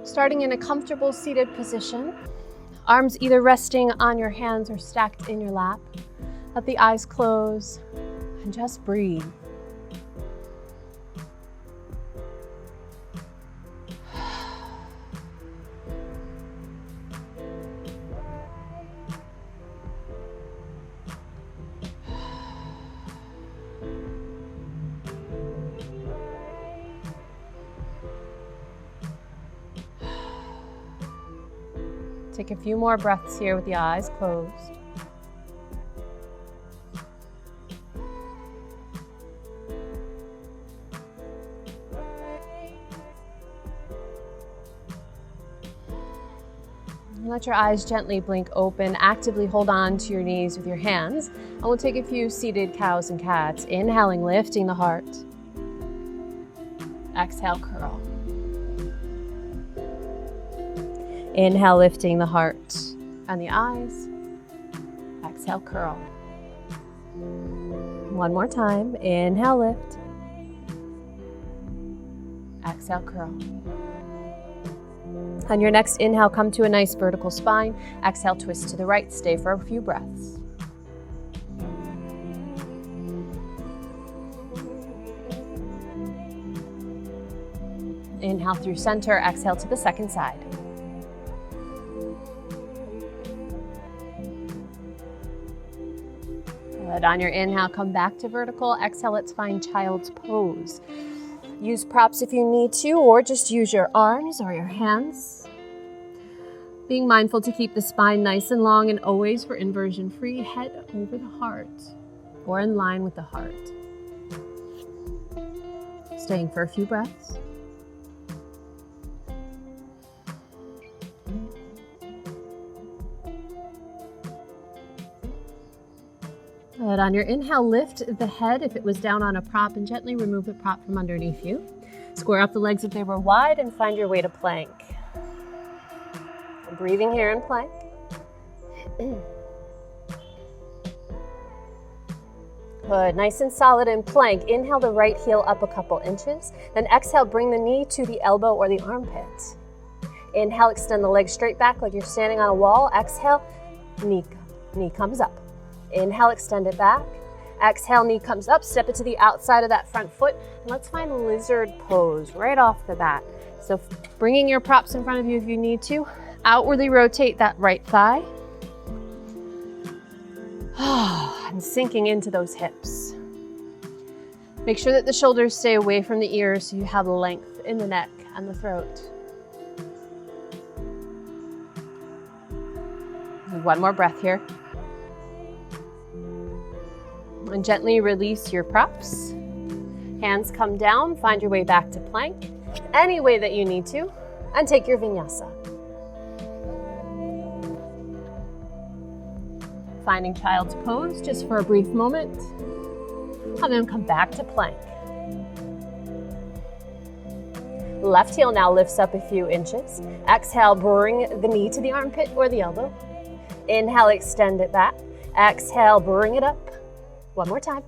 Starting in a comfortable seated position, arms either resting on your hands or stacked in your lap. Let the eyes close and just breathe. Take a few more breaths here with the eyes closed. And let your eyes gently blink open. Actively hold on to your knees with your hands. And we'll take a few seated cows and cats. Inhaling, lifting the heart. Exhale, curl. Inhale, lifting the heart and the eyes. Exhale, curl. One more time. Inhale, lift. Exhale, curl. On your next inhale, come to a nice vertical spine. Exhale, twist to the right. Stay for a few breaths. Inhale through center. Exhale to the second side. Good. On your inhale, come back to vertical. Exhale, let's find child's pose. Use props if you need to, or just use your arms or your hands. Being mindful to keep the spine nice and long, and always for inversion free, head over the heart or in line with the heart. Staying for a few breaths. Good. On your inhale, lift the head if it was down on a prop and gently remove the prop from underneath you. Square up the legs if they were wide and find your way to plank. Breathing here in plank. Good. Nice and solid in plank. Inhale the right heel up a couple inches. Then exhale, bring the knee to the elbow or the armpit. Inhale, extend the legs straight back like you're standing on a wall. Exhale, knee comes up. Inhale, extend it back. Exhale, knee comes up, step it to the outside of that front foot. And let's find lizard pose right off the bat. So bringing your props in front of you if you need to. Outwardly rotate that right thigh. And sinking into those hips. Make sure that the shoulders stay away from the ears so you have length in the neck and the throat. One more breath here. And gently release your props. Hands come down, find your way back to plank, any way that you need to, and take your vinyasa. Finding child's pose just for a brief moment, and then come back to plank. Left heel now lifts up a few inches. Exhale, bring the knee to the armpit or the elbow. Inhale, extend it back. Exhale, bring it up. One more time.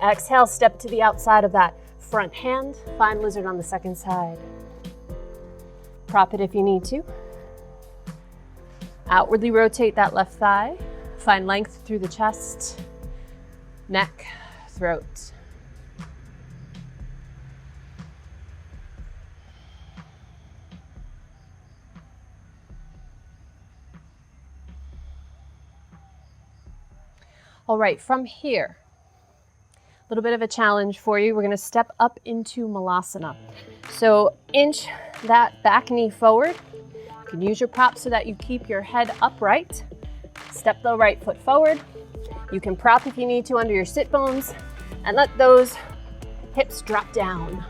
Exhale, step to the outside of that front hand. Find lizard on the second side. Prop it if you need to. Outwardly rotate that left thigh. Find length through the chest, neck, throat. All right, from here, a little bit of a challenge for you. We're going to step up into malasana. So inch that back knee forward. You can use your props so that you keep your head upright. Step the right foot forward. You can prop if you need to under your sit bones and let those hips drop down.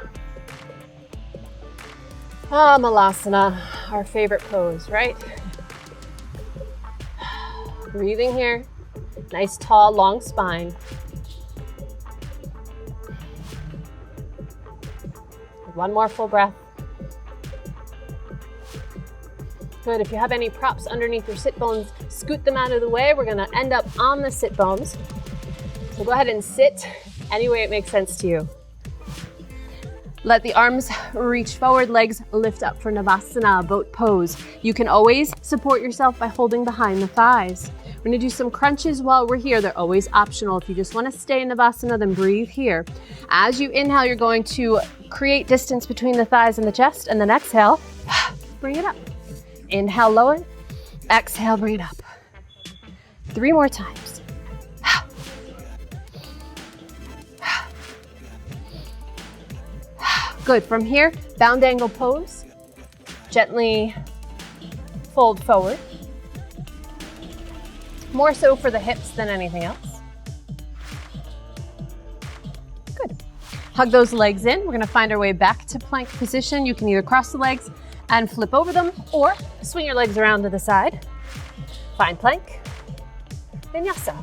Malasana, our favorite pose, right? Breathing here. Nice, tall, long spine. One more full breath. Good. If you have any props underneath your sit bones, scoot them out of the way. We're going to end up on the sit bones. So go ahead and sit any way it makes sense to you. Let the arms reach forward, legs lift up for Navasana, boat pose. You can always support yourself by holding behind the thighs. We're gonna do some crunches while we're here. They're always optional. If you just wanna stay in Navasana, then breathe here. As you inhale, you're going to create distance between the thighs and the chest, and then exhale, bring it up. Inhale, lower. Exhale, bring it up. 3 more times. Good. From here, bound angle pose. Gently fold forward. More so for the hips than anything else. Good. Hug those legs in. We're going to find our way back to plank position. You can either cross the legs and flip over them, or swing your legs around to the side. Find plank. Vinyasa.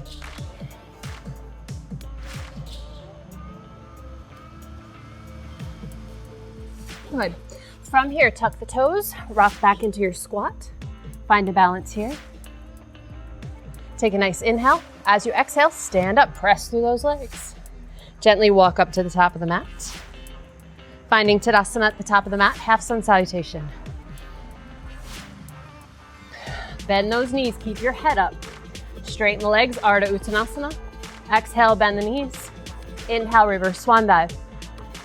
Good. From here, tuck the toes, rock back into your squat. Find a balance here. Take a nice inhale. As you exhale, stand up, press through those legs. Gently walk up to the top of the mat. Finding Tadasana at the top of the mat, half sun salutation. Bend those knees, keep your head up. Straighten the legs, Ardha Uttanasana. Exhale, bend the knees. Inhale, reverse swan dive.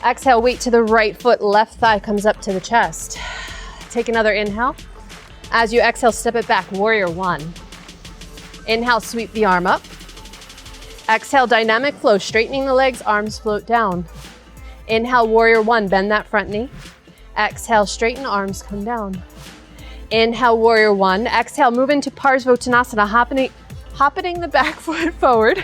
Exhale, weight to the right foot, left thigh comes up to the chest. Take another inhale. As you exhale, step it back, warrior one. Inhale, sweep the arm up. Exhale, dynamic flow, straightening the legs, arms float down. Inhale, warrior one, bend that front knee. Exhale, straighten, arms come down. Inhale, warrior one. Exhale, move into Parsvottanasana, hoppening the back foot forward.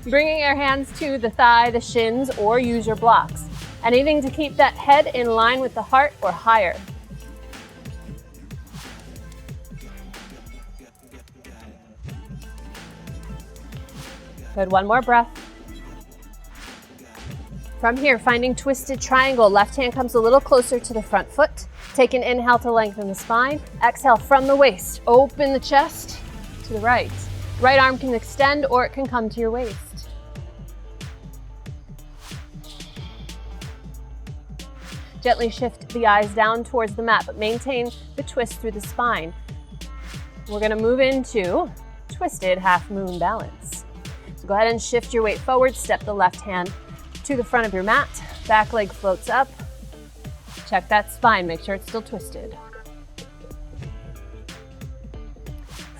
Bringing your hands to the thigh, the shins, or use your blocks. Anything to keep that head in line with the heart or higher. Good, one more breath. From here, finding twisted triangle. Left hand comes a little closer to the front foot. Take an inhale to lengthen the spine. Exhale from the waist. Open the chest to the right. Right arm can extend or it can come to your waist. Gently shift the eyes down towards the mat, but maintain the twist through the spine. We're gonna move into twisted half moon balance. So go ahead and shift your weight forward, step the left hand to the front of your mat, back leg floats up. Check that spine, make sure it's still twisted.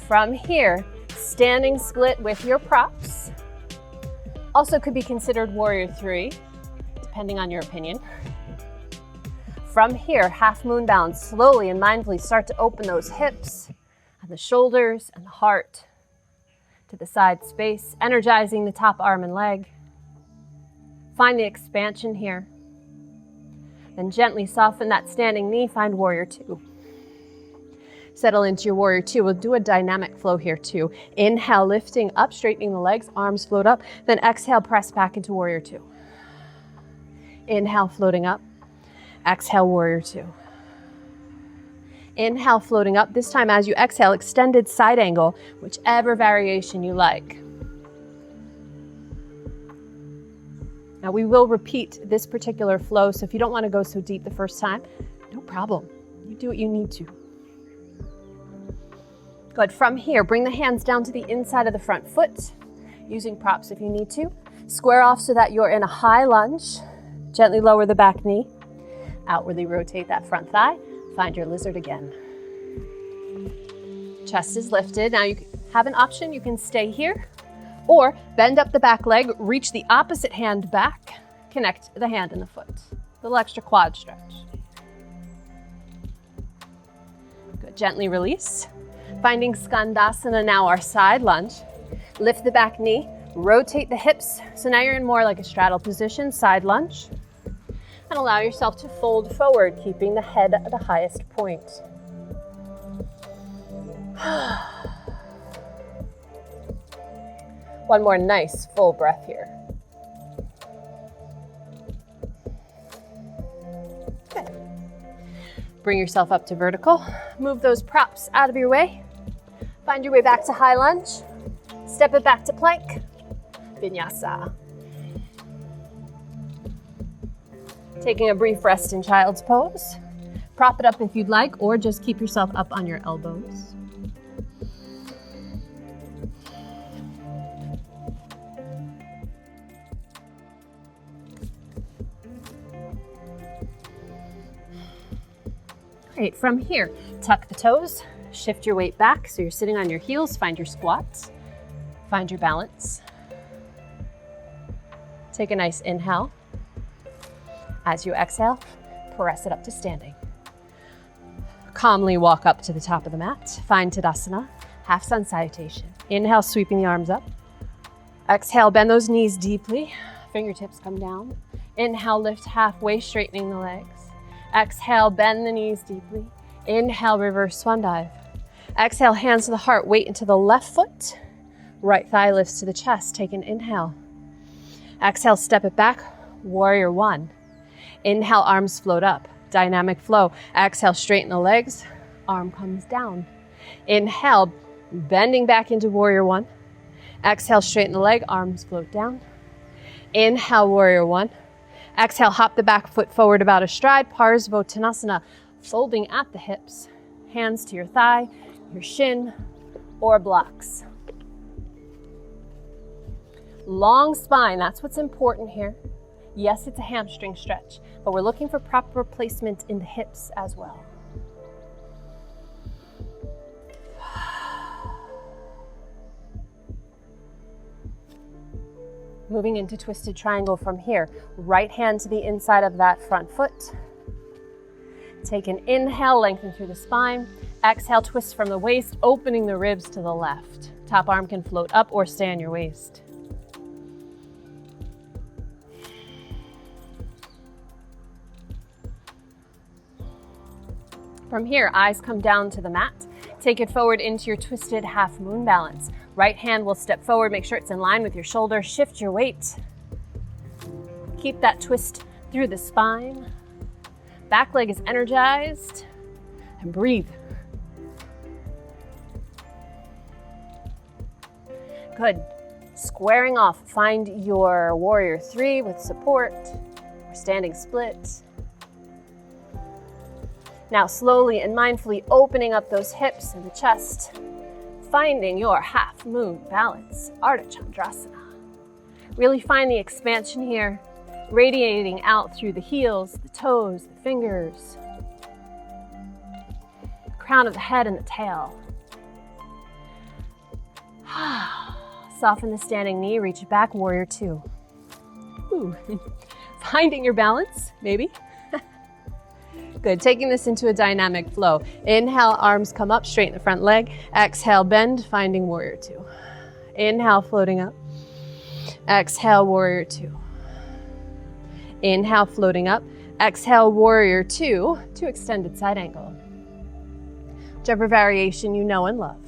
From here, standing split with your props. Also could be considered warrior three, depending on your opinion. From here, half moon balance, slowly and mindfully start to open those hips and the shoulders and the heart to the side space, energizing the top arm and leg. Find the expansion here. Then gently soften that standing knee, find warrior two. Settle into your warrior two. We'll do a dynamic flow here too. Inhale, lifting up, straightening the legs, arms float up. Then exhale, press back into warrior two. Inhale, floating up. Exhale, warrior two. Inhale, floating up. This time as you exhale, extended side angle, whichever variation you like. Now we will repeat this particular flow, so if you don't want to go so deep the first time, no problem. You do what you need to. Good. From here, bring the hands down to the inside of the front foot, using props if you need to. Square off so that you're in a high lunge. Gently lower the back knee. Outwardly rotate that front thigh. Find your lizard again. Chest is lifted. Now you have an option. You can stay here or bend up the back leg, reach the opposite hand back, connect the hand and the foot. A little extra quad stretch. Good. Gently release. Finding Skandasana now, our side lunge. Lift the back knee, rotate the hips. So now you're in more like a straddle position, side lunge. And allow yourself to fold forward, keeping the head at the highest point. One more nice full breath here. Good. Bring yourself up to vertical. Move those props out of your way. Find your way back to high lunge. Step it back to plank. Vinyasa. Taking a brief rest in child's pose. Prop it up if you'd like, or just keep yourself up on your elbows. Great, from here, tuck the toes, shift your weight back so you're sitting on your heels, find your squats, find your balance. Take a nice inhale. As you exhale, press it up to standing. Calmly walk up to the top of the mat, find Tadasana, half sun salutation. Inhale, sweeping the arms up. Exhale, bend those knees deeply, fingertips come down. Inhale, lift halfway, straightening the legs. Exhale, bend the knees deeply. Inhale, reverse swan dive. Exhale, hands to the heart, weight into the left foot. Right thigh lifts to the chest, take an inhale. Exhale, step it back, warrior one. Inhale, arms float up, dynamic flow. Exhale, straighten the legs, arm comes down. Inhale, bending back into warrior one. Exhale, straighten the leg, arms float down. Inhale, warrior one. Exhale, hop the back foot forward about a stride, Parsvottanasana, folding at the hips, hands to your thigh, your shin, or blocks. Long spine, that's what's important here. Yes, it's a hamstring stretch, but we're looking for proper placement in the hips as well. Moving into twisted triangle from here. Right hand to the inside of that front foot. Take an inhale, lengthen through the spine. Exhale, twist from the waist, opening the ribs to the left. Top arm can float up or stay on your waist. From here, eyes come down to the mat. Take it forward into your twisted half moon balance. Right hand will step forward, make sure it's in line with your shoulder. Shift your weight. Keep that twist through the spine. Back leg is energized. And breathe. Good. Squaring off, find your warrior three with support or standing split. Now slowly and mindfully opening up those hips and the chest, finding your half moon balance, Ardha Chandrasana. Really find the expansion here, radiating out through the heels, the toes, the fingers, crown of the head and the tail. Soften the standing knee, reach back, warrior two. Ooh. Finding your balance, maybe. Good, taking this into a dynamic flow. Inhale, arms come up, straighten the front leg. Exhale, bend, finding warrior two. Inhale, floating up. Exhale, warrior two. Inhale, floating up. Exhale, warrior two to extended side angle. Whichever variation you know and love.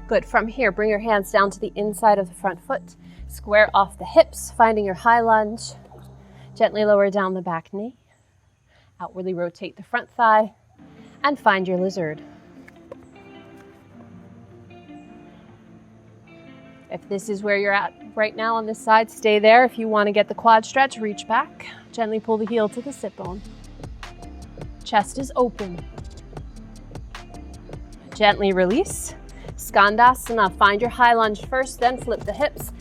Good, from here, bring your hands down to the inside of the front foot. Square off the hips, finding your high lunge. Gently lower down the back knee. Outwardly rotate the front thigh and find your lizard. If this is where you're at right now on this side, stay there. If you want to get the quad stretch, reach back. Gently pull the heel to the sit bone. Chest is open. Gently release. Skandasana, find your high lunge first, then flip the hips.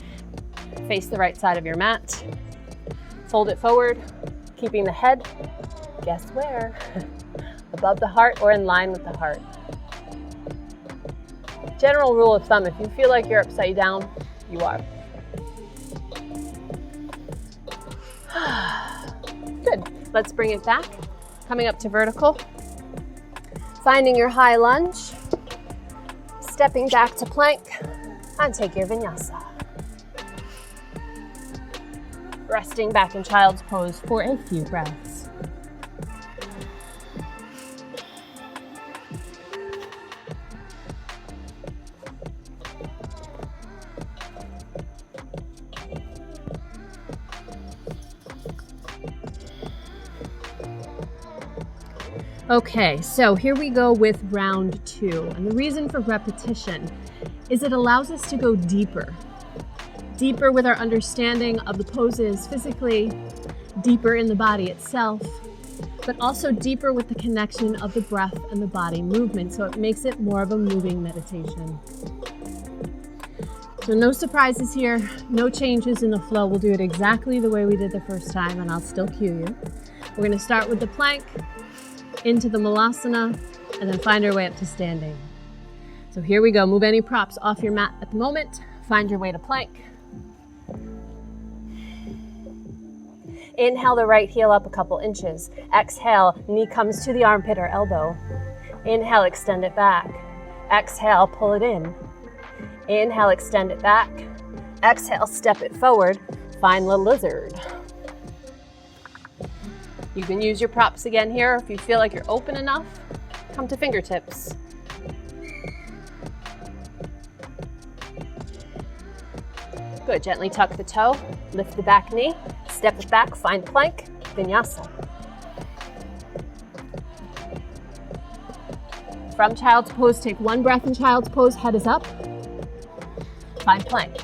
Face the right side of your mat. Fold it forward, keeping the head, guess where? Above the heart or in line with the heart. General rule of thumb, if you feel like you're upside down, you are. Good, let's bring it back. Coming up to vertical. Finding your high lunge. Stepping back to plank and take your vinyasa. Resting back in child's pose for a few breaths. Okay, so here we go with round two. And the reason for repetition is it allows us to go deeper deeper with our understanding of the poses physically, deeper in the body itself, but also deeper with the connection of the breath and the body movement. So it makes it more of a moving meditation. So no surprises here, no changes in the flow. We'll do it exactly the way we did the first time, and I'll still cue you. We're going to start with the plank, into the malasana, and then find our way up to standing. So here we go. Move any props off your mat at the moment. Find your way to plank. Inhale the right heel up a couple inches. Exhale, knee comes to the armpit or elbow. Inhale, extend it back. Exhale, pull it in. Inhale, extend it back. Exhale, step it forward. Find the lizard. You can use your props again here. If you feel like you're open enough, come to fingertips. Good, gently tuck the toe, lift the back knee, step it back, find plank, vinyasa. From child's pose, take one breath in child's pose, head is up, find plank.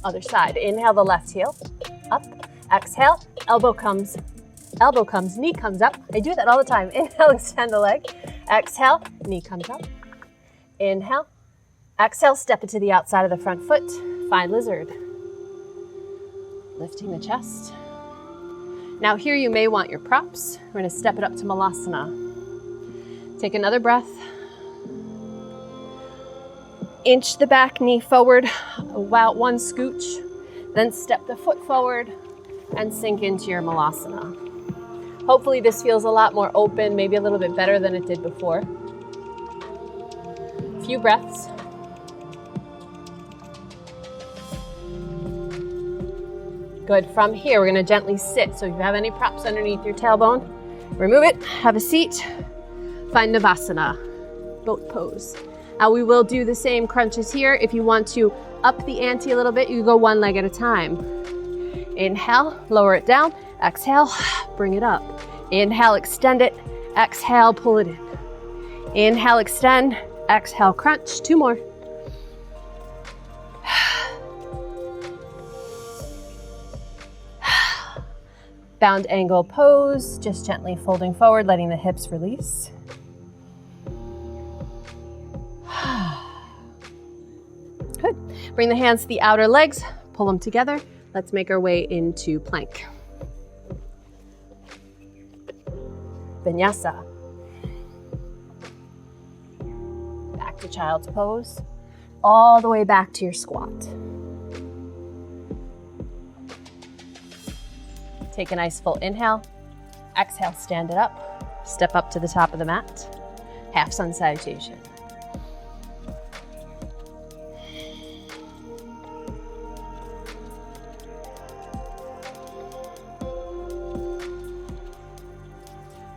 Other side, inhale the left heel, up, exhale, elbow comes, knee comes up. I do that all the time. Inhale, extend the leg, exhale, knee comes up, inhale, exhale, step it to the outside of the front foot, find lizard. Lifting the chest. Now here you may want your props. We're going to step it up to malasana. Take another breath. Inch the back knee forward, about one scooch. Then step the foot forward and sink into your malasana. Hopefully this feels a lot more open, maybe a little bit better than it did before. A few breaths. Good. From here, we're going to gently sit. So if you have any props underneath your tailbone, remove it, have a seat, find Navasana, boat pose. Now we will do the same crunches here. If you want to up the ante a little bit, you go one leg at a time. Inhale, lower it down. Exhale, bring it up. Inhale, extend it. Exhale, pull it in. Inhale, extend. Exhale, crunch. Two more. Bound angle pose, just gently folding forward, letting the hips release. Good. Bring the hands to the outer legs, pull them together. Let's make our way into plank. Vinyasa. Back to child's pose, all the way back to your squat. Take a nice full inhale. Exhale, stand it up. Step up to the top of the mat. Half sun salutation.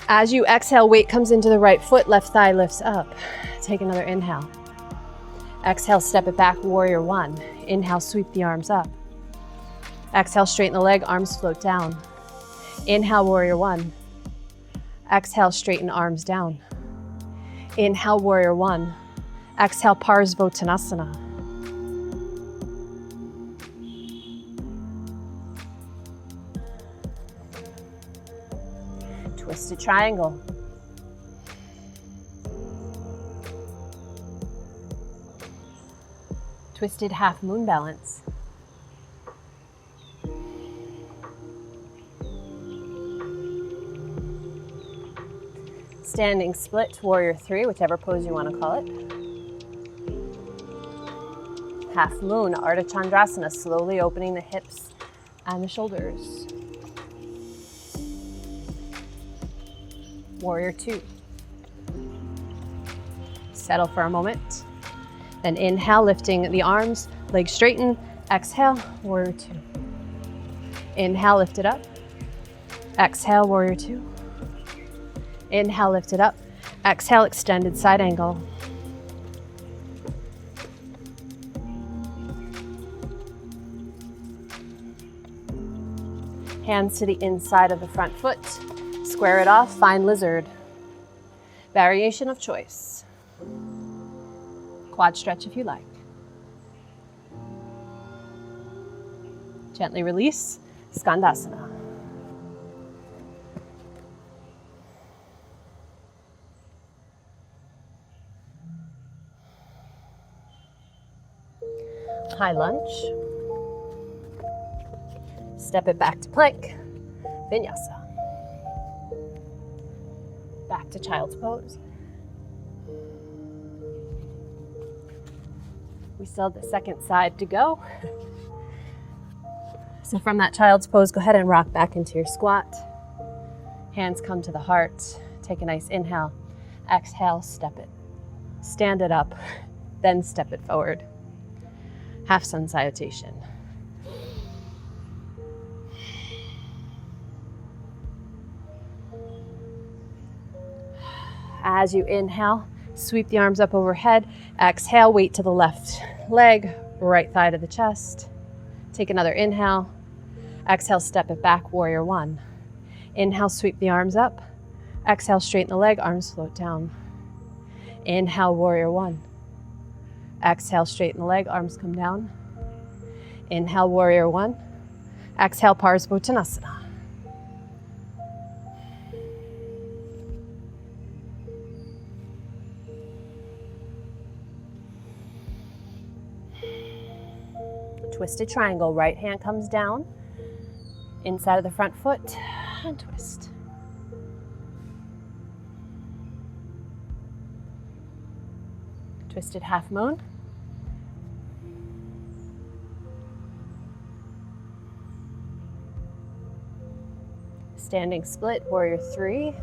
As you exhale, weight comes into the right foot, left thigh lifts up. Take another inhale. Exhale, step it back, warrior one. Inhale, sweep the arms up. Exhale, straighten the leg, arms float down. Inhale, warrior one. Exhale, straighten arms down. Inhale, warrior one. Exhale, Parsvottanasana. Twisted triangle. Twisted half moon balance. Standing split, warrior three, whichever pose you want to call it. Half moon, Ardha Chandrasana, slowly opening the hips and the shoulders. Warrior two. Settle for a moment. Then inhale, lifting the arms, legs straighten. Exhale, warrior two. Inhale, lift it up. Exhale, warrior two. Inhale, lift it up. Exhale, extended side angle. Hands to the inside of the front foot. Square it off, find lizard. Variation of choice. Quad stretch if you like. Gently release, Skandasana. High lunge. Step it back to plank, Vinyasa. Back to child's pose. We still have the second side to go. So from that child's pose, go ahead and rock back into your squat. Hands come to the heart. Take a nice inhale. Exhale, step it. Stand it up, then step it forward. Half sun salutation. As you inhale, sweep the arms up overhead. Exhale, weight to the left leg, right thigh to the chest. Take another inhale. Exhale, step it back, warrior one. Inhale, sweep the arms up. Exhale, straighten the leg, arms float down. Inhale, warrior one. Exhale, straighten the leg, arms come down. Inhale, warrior one. Exhale, Parsvottanasana. Twisted triangle, right hand comes down, inside of the front foot, and twist. Twisted half moon. Standing split, warrior three.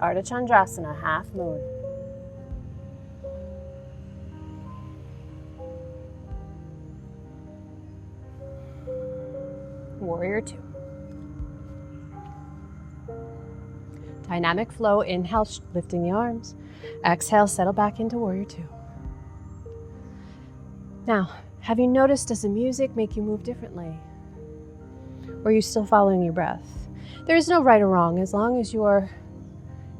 Ardha Chandrasana, half moon. Warrior two. Dynamic flow, inhale, lifting the arms. Exhale, settle back into warrior two. Now, have you noticed, does the music make you move differently? Or are you still following your breath? There is no right or wrong, as long as you are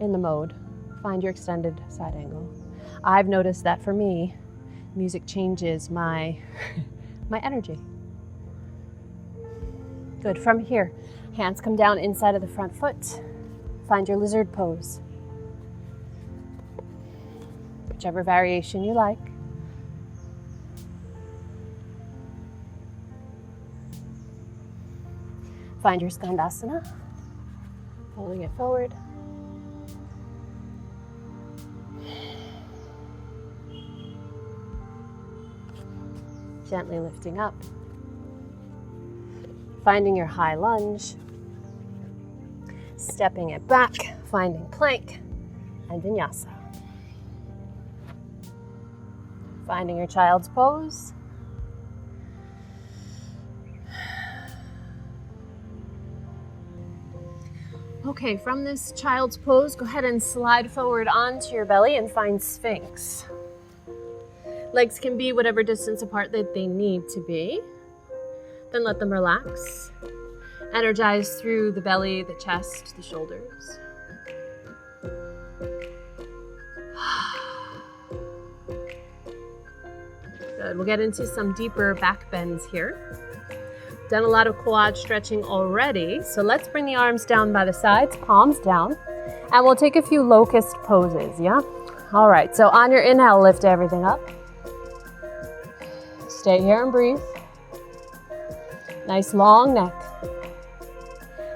in the mode. Find your extended side angle. I've noticed that for me, music changes my energy. Good, from here, hands come down inside of the front foot. Find your lizard pose. Whichever variation you like. Find your Skandasana, folding it forward. Gently lifting up. Finding your high lunge. Stepping it back, finding plank and vinyasa. Finding your child's pose. Okay, from this child's pose, go ahead and slide forward onto your belly and find Sphinx. Legs can be whatever distance apart that they need to be. Then let them relax. Energize through the belly, the chest, the shoulders. Good, we'll get into some deeper back bends here. Done a lot of quad stretching already, so let's bring the arms down by the sides, palms down, and we'll take a few locust poses, yeah? All right, so on your inhale, lift everything up. Stay here and breathe. Nice long neck.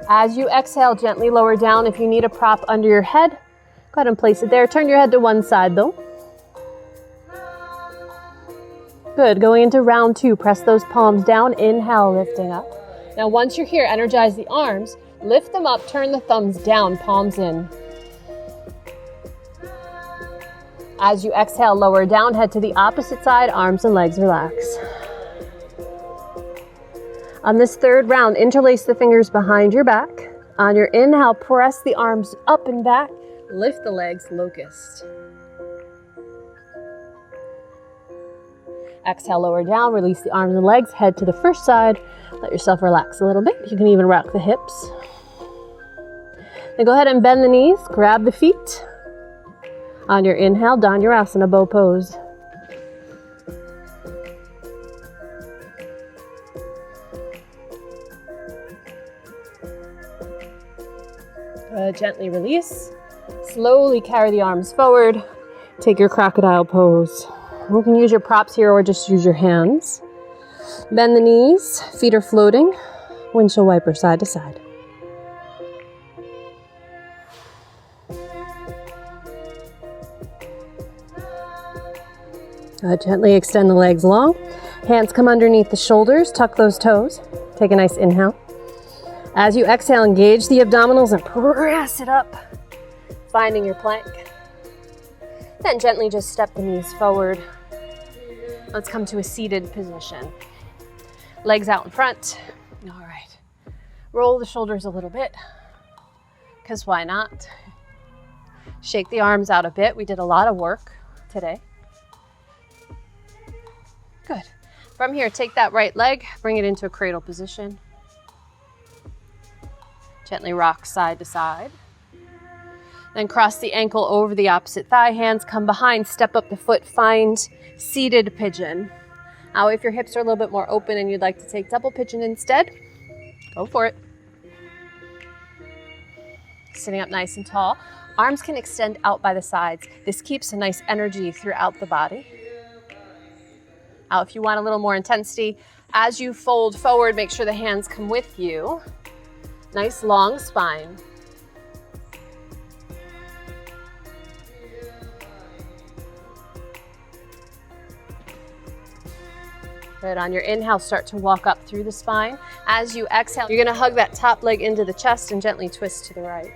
As you exhale, gently lower down. If you need a prop under your head, go ahead and place it there. Turn your head to one side though. Good, going into round two, press those palms down, inhale, lifting up. Now once you're here, energize the arms, lift them up, turn the thumbs down, palms in. As you exhale, lower down, head to the opposite side, arms and legs relax. On this third round, interlace the fingers behind your back. On your inhale, press the arms up and back, lift the legs, locust. Exhale, lower down, release the arms and legs, head to the first side. Let yourself relax a little bit. You can even rock the hips. Then go ahead and bend the knees, grab the feet. On your inhale, Dhanurasana, bow pose. Good, gently release. Slowly carry the arms forward. Take your crocodile pose. You can use your props here or just use your hands. Bend the knees, feet are floating. Windshield wiper side to side. Gently extend the legs long. Hands come underneath the shoulders, tuck those toes. Take a nice inhale. As you exhale, engage the abdominals and press it up, finding your plank. Then gently just step the knees forward. Let's come to a seated position. Legs out in front. All right. Roll the shoulders a little bit, because why not? Shake the arms out a bit. We did a lot of work today. Good. From here, take that right leg, bring it into a cradle position. Gently rock side to side. Then cross the ankle over the opposite thigh, hands come behind, step up the foot, find seated pigeon. Now, if your hips are a little bit more open and you'd like to take double pigeon instead, go for it. Sitting up nice and tall. Arms can extend out by the sides. This keeps a nice energy throughout the body. Now, if you want a little more intensity, as you fold forward, make sure the hands come with you. Nice long spine. Good. On your inhale, start to walk up through the spine. As you exhale, you're going to hug that top leg into the chest and gently twist to the right.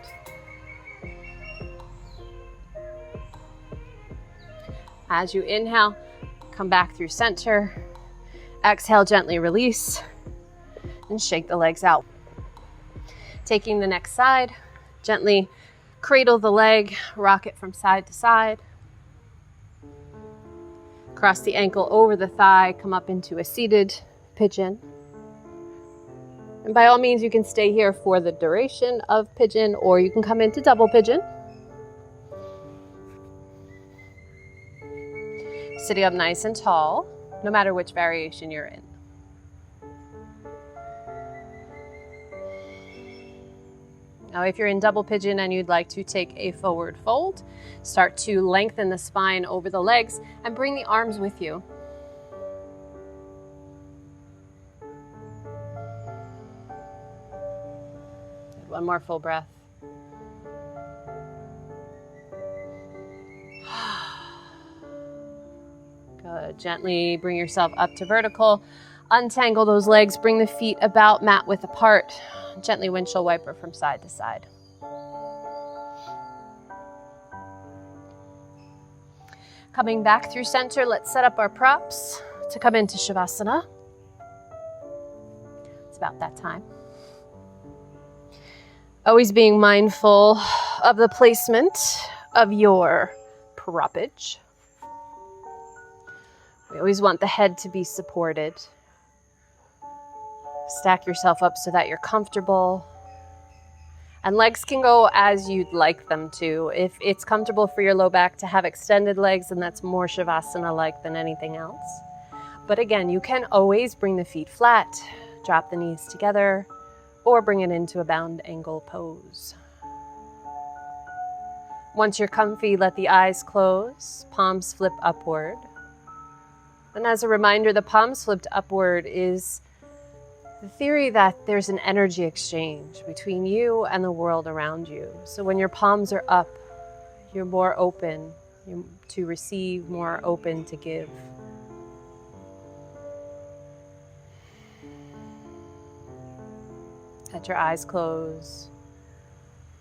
As you inhale, come back through center. Exhale, gently release and shake the legs out. Taking the next side, gently cradle the leg, rock it from side to side. Cross the ankle over the thigh, come up into a seated pigeon. And by all means, you can stay here for the duration of pigeon, or you can come into double pigeon. Sitting up nice and tall, no matter which variation you're in. Now, if you're in double pigeon and you'd like to take a forward fold, start to lengthen the spine over the legs and bring the arms with you. One more full breath. Good. Gently bring yourself up to vertical. Untangle those legs. Bring the feet about mat width apart. Gently windshield wiper from side to side. Coming back through center, let's set up our props to come into Shavasana. It's about that time. Always being mindful of the placement of your proppage. We always want the head to be supported. Stack yourself up so that you're comfortable. And legs can go as you'd like them to. If it's comfortable for your low back to have extended legs, then that's more Shavasana-like than anything else. But again, you can always bring the feet flat, drop the knees together, or bring it into a bound angle pose. Once you're comfy, let the eyes close, palms flip upward. And as a reminder, the palms flipped upward is the theory that there's an energy exchange between you and the world around you. So when your palms are up, you're more open to receive, more open to give. Let your eyes close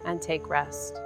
and take rest.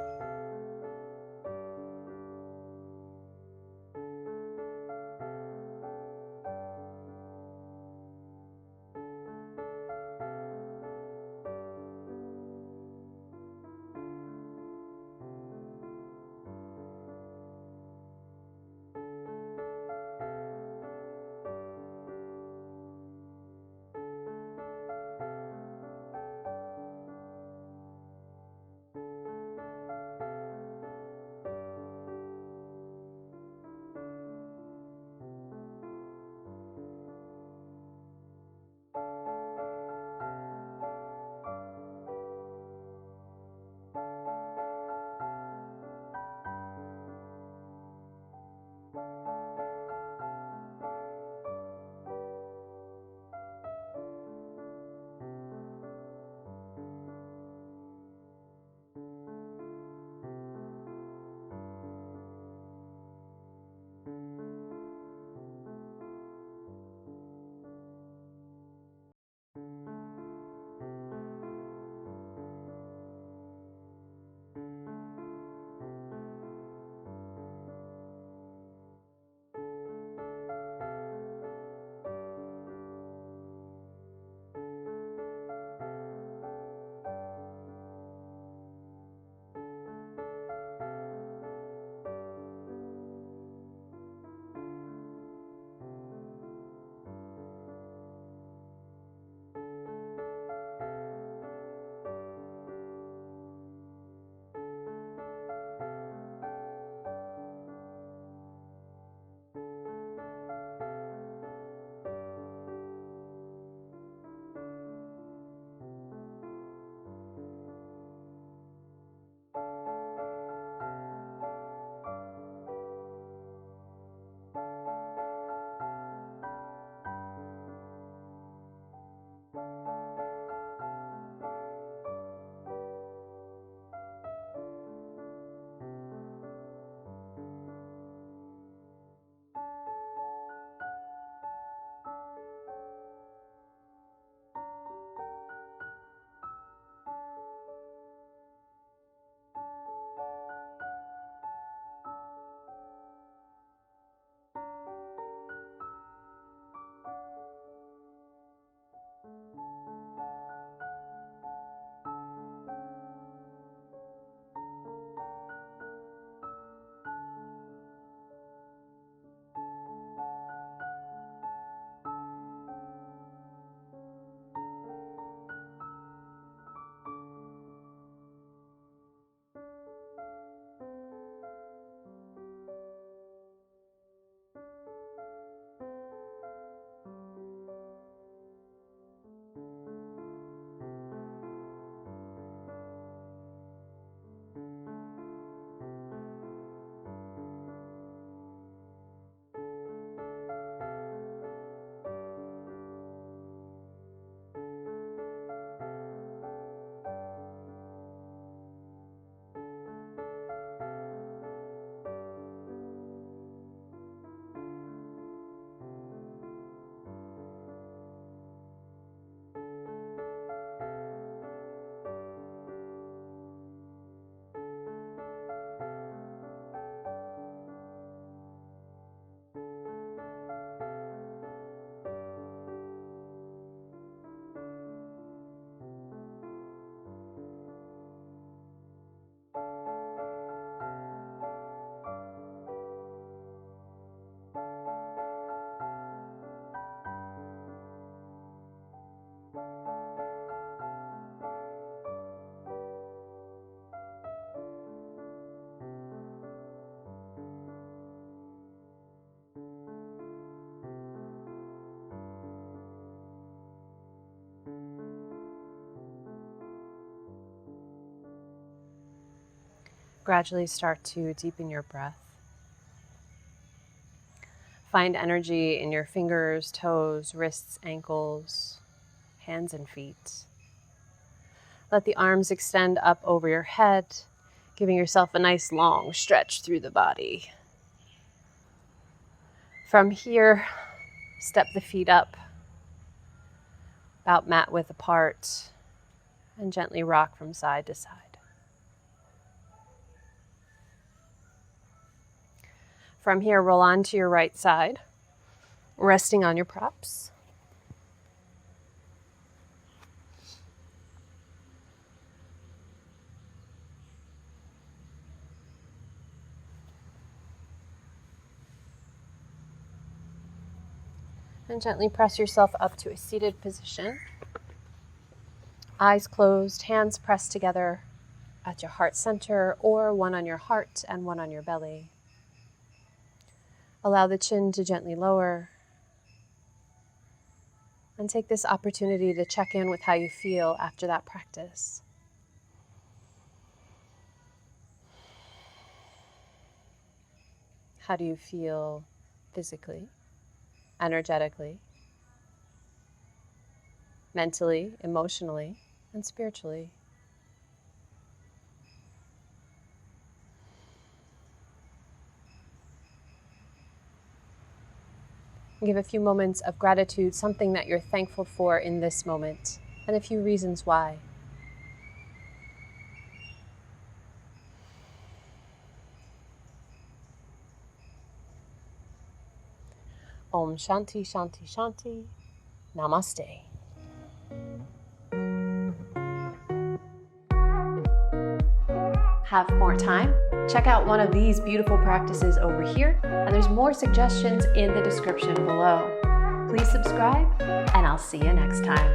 Gradually start to deepen your breath. Find energy in your fingers, toes, wrists, ankles, hands and feet. Let the arms extend up over your head, giving yourself a nice long stretch through the body. From here, step the feet up, about mat width apart, and gently rock from side to side. From here, roll onto your right side, resting on your props. And gently press yourself up to a seated position. Eyes closed, hands pressed together at your heart center, or one on your heart and one on your belly. Allow the chin to gently lower. And take this opportunity to check in with how you feel after that practice. How do you feel physically, energetically, mentally, emotionally, and spiritually? Give a few moments of gratitude, something that you're thankful for in this moment, and a few reasons why. Om Shanti Shanti Shanti. Namaste. Have more time? Check out one of these beautiful practices over here, and there's more suggestions in the description below. Please subscribe, and I'll see you next time.